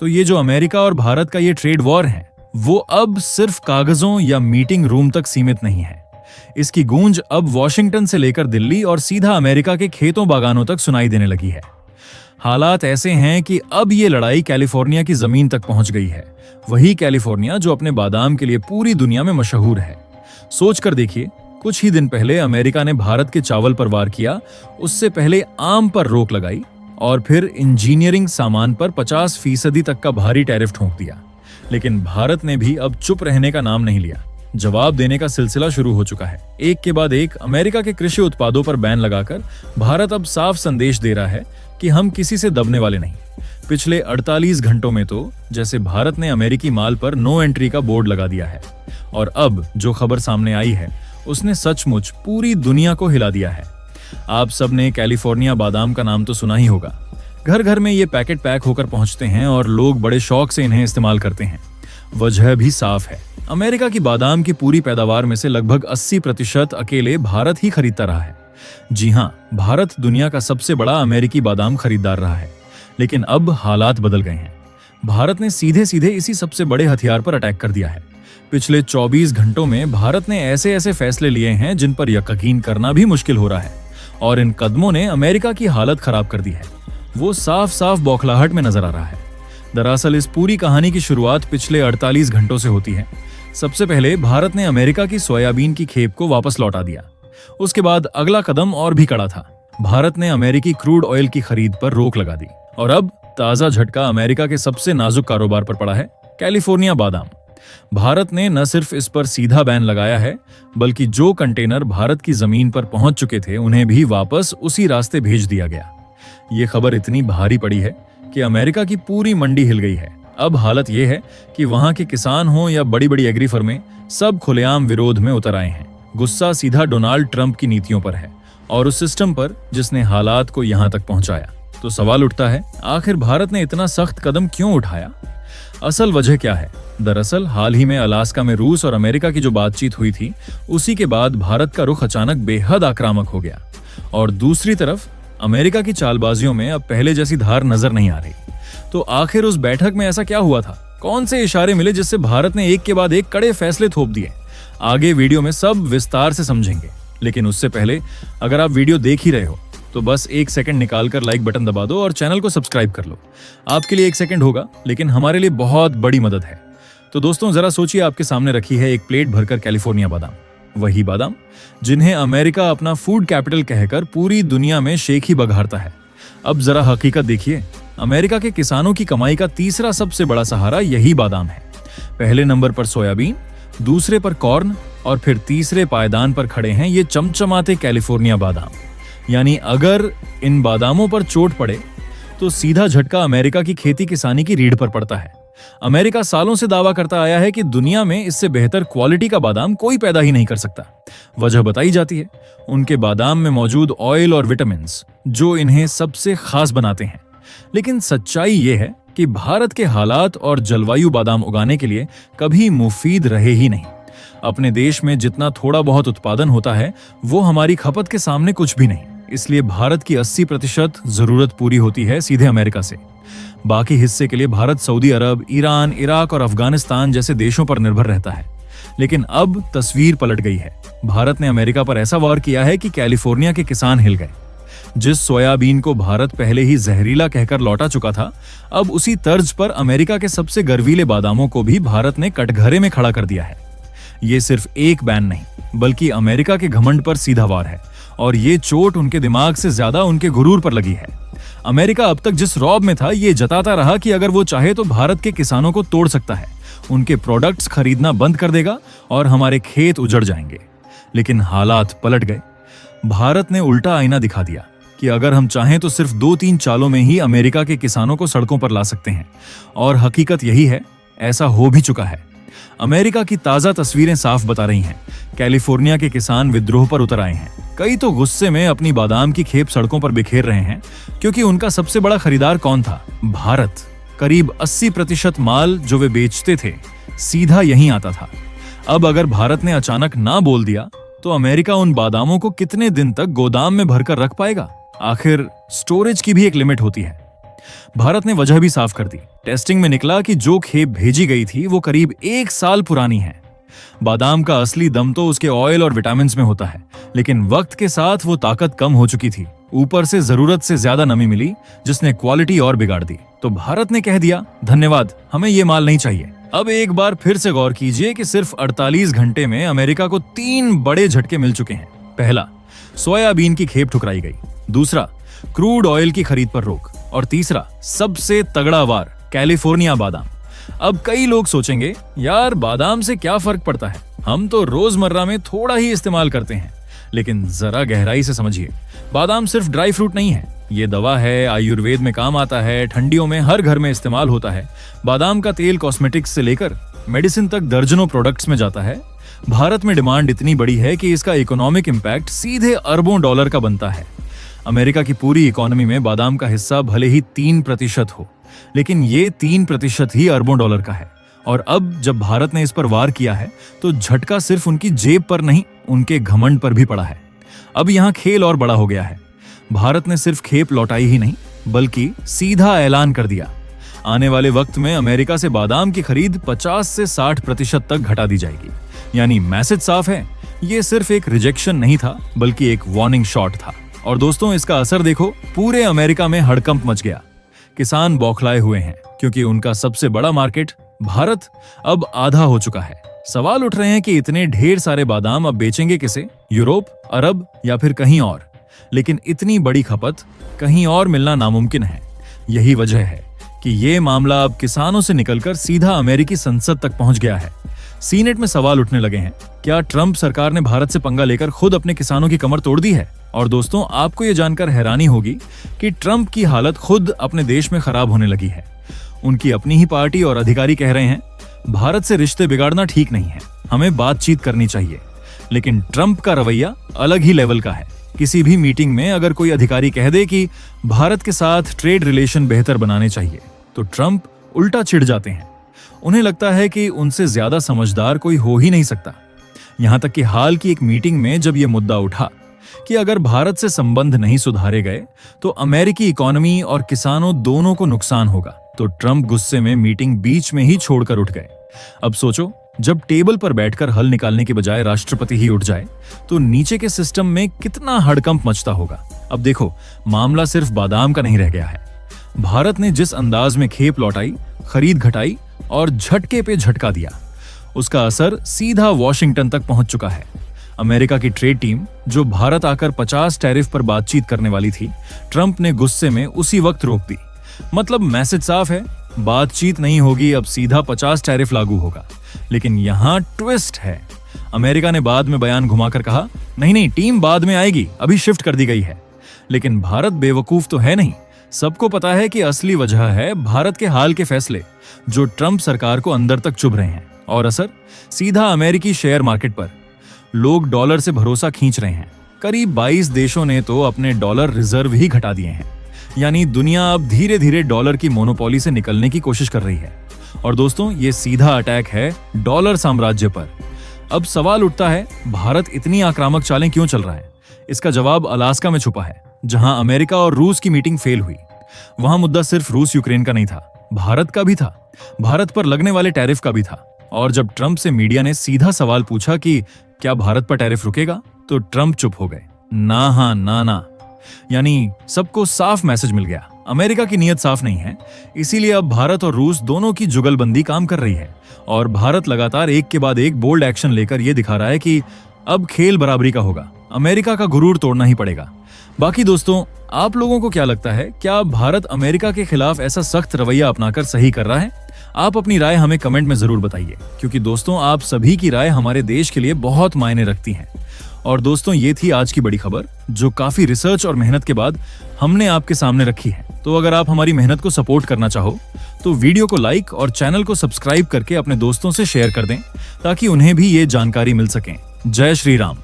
तो ये जो अमेरिका और भारत का ये ट्रेड वॉर है, वो अब सिर्फ कागजों या मीटिंग रूम तक सीमित नहीं है। इसकी गूंज अब वॉशिंगटन से लेकर दिल्ली और सीधा अमेरिका के खेतों बागानों तक सुनाई देने लगी है। हालात ऐसे हैं कि अब ये लड़ाई कैलिफोर्निया की जमीन तक पहुंच गई है। वही कैलिफोर्निया जो अपने बादाम के लिए पूरी दुनिया में मशहूर है। सोच कर देखिए, कुछ ही दिन पहले अमेरिका ने भारत के चावल पर वार किया, उससे पहले आम पर रोक लगाई और फिर इंजीनियरिंग सामान पर 50% तक का भारी टैरिफ ठोक दिया। लेकिन भारत ने भी अब चुप रहने का नाम नहीं लिया। जवाब देने का सिलसिला शुरू हो चुका है। एक के बाद एक अमेरिका के कृषि उत्पादों पर बैन लगाकर भारत अब साफ संदेश दे रहा है कि हम किसी से दबने वाले नहीं। पिछले 48 घंटों में तो जैसे भारत ने अमेरिकी माल पर नो एंट्री का बोर्ड लगा दिया है। और अब जो खबर सामने आई है, उसने सचमुच पूरी दुनिया को हिला दिया है। आप सबने कैलिफोर्निया बादाम का नाम तो सुना ही होगा। घर घर में ये पैकेट पैक होकर पहुंचते हैं और लोग बड़े शौक से इन्हें इस्तेमाल करते हैं। वजह भी साफ है। अमेरिका की बादाम की पूरी पैदावार में से लगभग 80% अकेले भारत ही खरीदता रहा है। जी हाँ, भारत दुनिया का सबसे बड़ा अमेरिकी बादाम खरीदार रहा है। लेकिन अब हालात बदल गए हैं। भारत ने सीधे सीधे इसी सबसे बड़े हथियार पर अटैक कर दिया है। पिछले 24 घंटों में भारत ने ऐसे ऐसे फैसले लिए हैं जिन पर यकीन करना भी मुश्किल हो रहा है। और इन कदमों ने अमेरिका की हालत खराब कर दी है। वो साफ साफ बौखलाहट में नजर आ रहा है। दरअसल इस पूरी कहानी की शुरुआत पिछले 48 घंटों से होती है। सबसे पहले भारत ने अमेरिका की सोयाबीन की खेप को वापस लौटा दिया। उसके बाद अगला कदम और भी कड़ा था। भारत ने अमेरिकी क्रूड ऑयल की खरीद पर रोक लगा दी। और अब ताजा झटका अमेरिका के सबसे नाजुक कारोबार पर पड़ा है, कैलिफोर्निया बादाम। भारत ने न सिर्फ इस पर सीधा बैन लगाया है, बल्कि जो कंटेनर भारत की जमीन पर पहुंच चुके थे उन्हें भी वापस उसी रास्ते भेज दिया गया। ये खबर इतनी भारी पड़ी है कि अमेरिका की पूरी मंडी हिल गई है। अब हालत यह है कि वहां के किसान हो या बड़ी बड़ी एग्री फर्में, सब खुलेआम विरोध में उतर आए हैं। गुस्सा सीधा डोनाल्ड ट्रंप की नीतियों पर है और उस सिस्टम पर जिसने हालात को यहां तक पहुंचाया। तो सवाल उठता है, आखिर भारत ने इतना सख्त कदम क्यों उठाया? असल वजह क्या है? दरअसल हाल ही में अलास्का में रूस और अमेरिका की जो बातचीत हुई थी, उसी के बाद भारत का रुख अचानक बेहद आक्रामक हो गया। और दूसरी तरफ अमेरिका की चालबाजियों में अब पहले जैसी धार नजर नहीं आ रही। तो आखिर उस बैठक में ऐसा क्या हुआ था? कौन से इशारे मिले जिससे भारत ने एक के बाद एक कड़े फैसले थोप दिए? आगे वीडियो में सब विस्तार से समझेंगे। लेकिन उससे पहले अगर आप वीडियो देख ही रहे हो तो बस 1 सेकंड निकालकर लाइक बटन दबा दो और चैनल को सब्सक्राइब कर लो। आपके लिए 1 सेकंड होगा, लेकिन हमारे लिए बहुत बड़ी मदद है। तो दोस्तों, जरा सोचिए, आपके सामने रखी है एक प्लेट भरकर कैलिफोर्निया बादाम। वही बादाम जिन्हें अमेरिका अपना फूड कैपिटल कहकर पूरी दुनिया में शेख ही बघारता है। अब जरा हकीकत देखिए, अमेरिका के किसानों की कमाई का तीसरा सबसे बड़ा सहारा यही बादाम है। पहले नंबर पर सोयाबीन, दूसरे पर कॉर्न और फिर तीसरे पायदान पर खड़े हैं ये चमचमाते कैलिफोर्निया बादाम। यानी अगर इन बादामों पर चोट पड़े तो सीधा झटका अमेरिका की खेती किसानी की रीढ़ पर पड़ता है। अमेरिका सालों से दावा करता आया है कि दुनिया में इससे बेहतर क्वालिटी का बादाम कोई पैदा ही नहीं कर सकता। वजह बताई जाती है उनके बादाम में मौजूद ऑयल और विटामिन्स, जो इन्हें सबसे खास बनाते हैं। लेकिन सच्चाई ये है कि भारत के हालात और जलवायु बादाम उगाने के लिए कभी मुफीद रहे ही नहीं। अपने देश में जितना थोड़ा बहुत उत्पादन होता है वो हमारी खपत के सामने कुछ भी नहीं। इसलिए भारत की 80% जरूरत पूरी होती है सीधे अमेरिका से। बाकी हिस्से के लिए भारत सऊदी अरब, ईरान, इराक और अफगानिस्तान जैसे देशों पर निर्भर रहता है। लेकिन अब तस्वीर पलट गई है। भारत ने अमेरिका पर ऐसा वार किया है कि कैलिफोर्निया के किसान हिल गए। जिस सोयाबीन को भारत पहले ही जहरीला कहकर लौटा चुका था, अब उसी तर्ज पर अमेरिका के सबसे गर्वीले बादामों को भी भारत ने कटघरे में खड़ा कर दिया है। ये सिर्फ एक बैन नहीं, बल्कि अमेरिका के घमंड पर सीधा वार है। और ये चोट उनके दिमाग से ज्यादा उनके गुरूर पर लगी है। अमेरिका अब तक जिस रौब में था, ये जताता रहा कि अगर वो चाहे तो भारत के किसानों को तोड़ सकता है, उनके प्रोडक्ट्स खरीदना बंद कर देगा और हमारे खेत उजड़ जाएंगे। लेकिन हालात पलट गए। भारत ने उल्टा आईना दिखा दिया कि अगर हम चाहें तो सिर्फ 2-3 चालों में ही अमेरिका के किसानों को सड़कों पर ला सकते हैं। और हकीकत यही है, ऐसा हो भी चुका है। अमेरिका की ताजा तस्वीरें साफ बता रही हैं। कैलिफोर्निया के किसान विद्रोह पर उतर आए हैं। कई तो गुस्से में अपनी बादाम की खेप सड़कों पर बिखेर रहे हैं, क्योंकि उनका सबसे बड़ा खरीदार कौन था? भारत। करीब 80% माल जो वे बेचते थे सीधा यहीं आता था। अब अगर भारत ने अचानक ना बोल दिया तो अमेरिका उन बादामों को कितने दिन तक गोदाम में भरकर रख पाएगा? आखिर स्टोरेज की भी एक लिमिट होती है। भारत ने वजह भी साफ कर दी। टेस्टिंग में निकला कि जो खेप भेजी गई थी वो करीब 1 साल पुरानी है। बादाम का असली दम तो उसके ऑयल और विटामिन में होता है, लेकिन वक्त के साथ वो ताकत कम हो चुकी थी। ऊपर से जरूरत से ज्यादा नमी मिली, जिसने क्वालिटी और बिगाड़ दी। तो भारत ने कह दिया, धन्यवाद, हमें ये माल नहीं चाहिए। अब एक बार फिर से गौर कीजिए कि सिर्फ 48 घंटे में अमेरिका को 3 बड़े झटके मिल चुके हैं। पहला, सोयाबीन की खेप ठुकराई गई। दूसरा, क्रूड ऑयल की खरीद पर रोक। और तीसरा, सबसे तगड़ा वार, कैलिफोर्निया बादाम। अब कई लोग सोचेंगे, यार बादाम से क्या फर्क पड़ता है, हम तो रोजमर्रा में थोड़ा ही इस्तेमाल करते हैं। लेकिन जरा गहराई से समझिए, बादाम सिर्फ ड्राई फ्रूट नहीं है, ये दवा है, आयुर्वेद में काम आता है, ठंडियों में हर घर में इस्तेमाल होता है। बादाम का तेल कॉस्मेटिक्स से लेकर मेडिसिन तक दर्जनों प्रोडक्ट्स में जाता है। भारत में डिमांड इतनी बड़ी है कि इसका इकोनॉमिक इम्पैक्ट सीधे अरबों डॉलर का बनता है। अमेरिका की पूरी इकोनॉमी में बादाम का हिस्सा भले ही 3% हो, लेकिन ये 3% ही अरबों डॉलर का है। और अब जब भारत ने इस पर वार किया है, तो झटका सिर्फ उनकी जेब पर नहीं, उनके घमंड पर भी पड़ा है। अब यहाँ खेल और बड़ा हो गया है। भारत ने सिर्फ खेप लौटाई ही नहीं, बल्कि सीधा ऐलान कर दिया, आने वाले वक्त में अमेरिका से बादाम की खरीद 50 से 60% तक घटा दी जाएगी। यानी मैसेज साफ है, ये सिर्फ एक रिजेक्शन नहीं था, बल्कि एक वार्निंग शॉट था। और दोस्तों, इसका असर देखो, पूरे अमेरिका में हड़कंप मच गया। किसान बौखलाए हुए हैं, क्योंकि उनका सबसे बड़ा मार्केट भारत अब आधा हो चुका है। सवाल उठ रहे हैं कि इतने ढेर सारे बादाम अब बेचेंगे किसे, यूरोप, अरब या फिर कहीं और। लेकिन इतनी बड़ी खपत कहीं और मिलना नामुमकिन है। यही वजह है कि ये मामला अब किसानों से निकलकर सीधा अमेरिकी संसद तक पहुंच गया है। सीनेट में सवाल उठने लगे हैं, क्या ट्रंप सरकार ने भारत से पंगा लेकर खुद अपने किसानों की कमर तोड़ दी है? और दोस्तों, आपको ये जानकर हैरानी होगी कि ट्रंप की हालत खुद अपने देश में खराब होने लगी है। उनकी अपनी ही पार्टी और अधिकारी कह रहे हैं, भारत से रिश्ते बिगाड़ना ठीक नहीं है, हमें बातचीत करनी चाहिए। लेकिन ट्रंप का रवैया अलग ही लेवल का है। किसी भी मीटिंग में अगर कोई अधिकारी कह दे कि भारत के साथ ट्रेड रिलेशन बेहतर बनाने चाहिए, तो ट्रंप उल्टा चिढ़ जाते हैं। उन्हें लगता है कि उनसे ज्यादा समझदार कोई हो ही नहीं सकता। यहां तक कि हाल की एक मीटिंग में जब यह मुद्दा उठा कि अगर भारत से संबंध नहीं सुधारे गए तो अमेरिकी इकोनॉमी और किसानों दोनों को नुकसान होगा, तो ट्रंप गुस्से में मीटिंग बीच में ही छोड़कर उठ गए। अब सोचो, जब टेबल पर बैठकर हल निकालने के बजाय राष्ट्रपति ही उठ जाए, तो नीचे के सिस्टम में कितना हड़कंप मचता होगा। अब देखो, मामला सिर्फ बादाम का नहीं रह गया है। भारत ने जिस अंदाज में खेप लौटाई, खरीद घटाई और झटके पे झटका दिया, उसका असर सीधा वॉशिंगटन तक पहुंच चुका है। अमेरिका की ट्रेड टीम जो भारत आकर 50 टैरिफ पर बातचीत करने वाली थी, ट्रंप ने गुस्से में उसी वक्त रोक दी। मतलब मैसेज साफ है, बातचीत नहीं होगी, अब सीधा 50 टैरिफ लागू होगा। लेकिन यहां ट्विस्ट है। अमेरिका ने बाद में बयान घुमाकर कहा, नहीं, टीम बाद में आएगी, अभी शिफ्ट कर दी गई है। लेकिन भारत बेवकूफ तो है नहीं। सबको पता है कि असली वजह है भारत के हाल के फैसले, जो ट्रंप सरकार को अंदर तक चुभ रहे हैं। और असर सीधा अमेरिकी शेयर मार्केट पर। लोग डॉलर से भरोसा खींच रहे हैं। करीब 22 देशों ने तो अपने डॉलर रिजर्व ही घटा दिए हैं। यानी दुनिया अब धीरे धीरे डॉलर की मोनोपोली से निकलने की कोशिश कर रही है। और दोस्तों, ये सीधा अटैक है डॉलर साम्राज्य पर। अब सवाल उठता है, भारत इतनी आक्रामक चालें क्यों चल रहा है? इसका जवाब अलास्का में छुपा है, जहां अमेरिका और रूस की मीटिंग फेल हुई। वहां मुद्दा सिर्फ रूस यूक्रेन का नहीं था, भारत का भी था, भारत पर लगने वाले टैरिफ का भी था। और जब ट्रंप से मीडिया ने सीधा सवाल पूछा कि क्या भारत पर टैरिफ रुकेगा, तो ट्रंप चुप हो गए। ना हाँ ना। यानी सबको साफ मैसेज मिल गया, अमेरिका की नीयत साफ नहीं है। इसीलिए अब भारत और रूस दोनों की जुगलबंदी काम कर रही है। और भारत लगातार एक के बाद एक बोल्ड एक्शन लेकर यह दिखा रहा है कि अब खेल बराबरी का होगा, अमेरिका का गुरूर तोड़ना ही पड़ेगा। बाकी दोस्तों, आप लोगों को क्या लगता है, क्या भारत अमेरिका के खिलाफ ऐसा सख्त रवैया अपनाकर सही कर रहा है? आप अपनी राय हमें कमेंट में जरूर बताइए, क्योंकि दोस्तों, आप सभी की राय हमारे देश के लिए बहुत मायने रखती है। और दोस्तों, ये थी आज की बड़ी खबर, जो काफी रिसर्च और मेहनत के बाद हमने आपके सामने रखी है। तो अगर आप हमारी मेहनत को सपोर्ट करना चाहो, तो वीडियो को लाइक और चैनल को सब्सक्राइब करके अपने दोस्तों से शेयर कर दें, ताकि उन्हें भी ये जानकारी मिल सके। जय श्री राम।